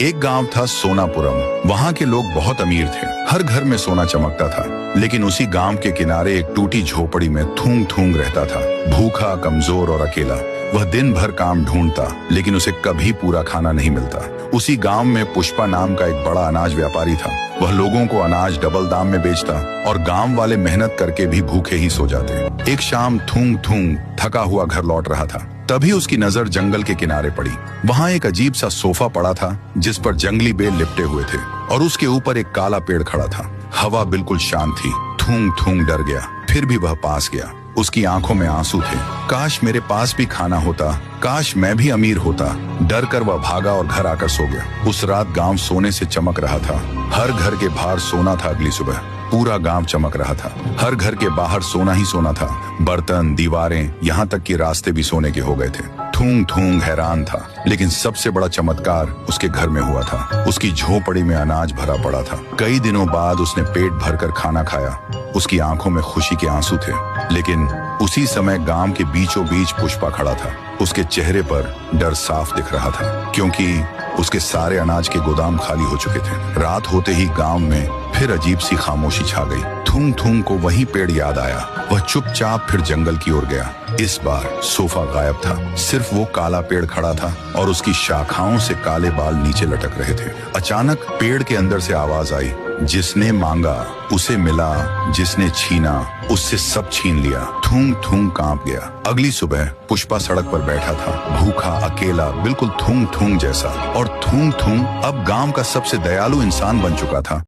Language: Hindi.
एक गांव था सोनापुरम। वहां के लोग बहुत अमीर थे। हर घर में सोना चमकता था। लेकिन उसी गांव के किनारे एक टूटी झोपड़ी में थूंग थूंग रहता था, भूखा, कमजोर और अकेला। वह दिन भर काम ढूंढता, लेकिन उसे कभी पूरा खाना नहीं मिलता। उसी गांव में पुष्पा नाम का एक बड़ा अनाज व्यापारी था। वह लोगों को अनाज डबल दाम में बेचता और गांव वाले मेहनत करके भी भूखे ही सो जाते। एक शाम थूंग थूंग थका हुआ घर लौट रहा था। तभी उसकी नजर जंगल के किनारे पड़ी। वहां एक अजीब सा सोफा पड़ा था, जिस पर जंगली बेल लिपटे हुए थे और उसके ऊपर एक काला पेड़ खड़ा था। हवा बिल्कुल शांत थी। थूंग थूंग डर गया, फिर भी वह पास गया। उसकी आंखों में आंसू थे। काश मेरे पास भी खाना होता, काश मैं भी अमीर होता। डर कर वह भागा और घर आकर सो गया। उस रात गांव सोने से चमक रहा था। हर घर के बाहर सोना था। अगली सुबह पूरा गांव चमक रहा था। हर घर के बाहर सोना ही सोना था। बर्तन, दीवारें, यहाँ तक कि रास्ते भी सोने के हो गए थे। थूंग थूंग हैरान था, लेकिन सबसे बड़ा चमत्कार उसके घर में हुआ था। उसकी झोपड़ी में अनाज भरा पड़ा था। कई दिनों बाद उसने पेट भरकर खाना खाया। उसकी आंखों में खुशी के आंसू थे। लेकिन उसी समय गांव के बीचों बीच पुष्पा खड़ा था। उसके चेहरे पर डर साफ दिख रहा था, क्योंकि उसके सारे अनाज के गोदाम खाली हो चुके थे। रात होते ही गांव में फिर अजीब सी खामोशी छा गई। थूंग थूंग को वही पेड़ याद आया। वह चुपचाप फिर जंगल की ओर गया। इस बार सोफा गायब था। सिर्फ वो काला पेड़ खड़ा था और उसकी शाखाओं से काले बाल नीचे लटक रहे थे। अचानक पेड़ के अंदर से आवाज आई, जिसने मांगा उसे मिला, जिसने छीना उससे सब छीन लिया। थूंग थूंग कांप गया। अगली सुबह पुष्पा सड़क पर बैठा था, भूखा, अकेला, बिल्कुल थूंग थूंग जैसा। और थूंग थूंग अब गांव का सबसे दयालु इंसान बन चुका था।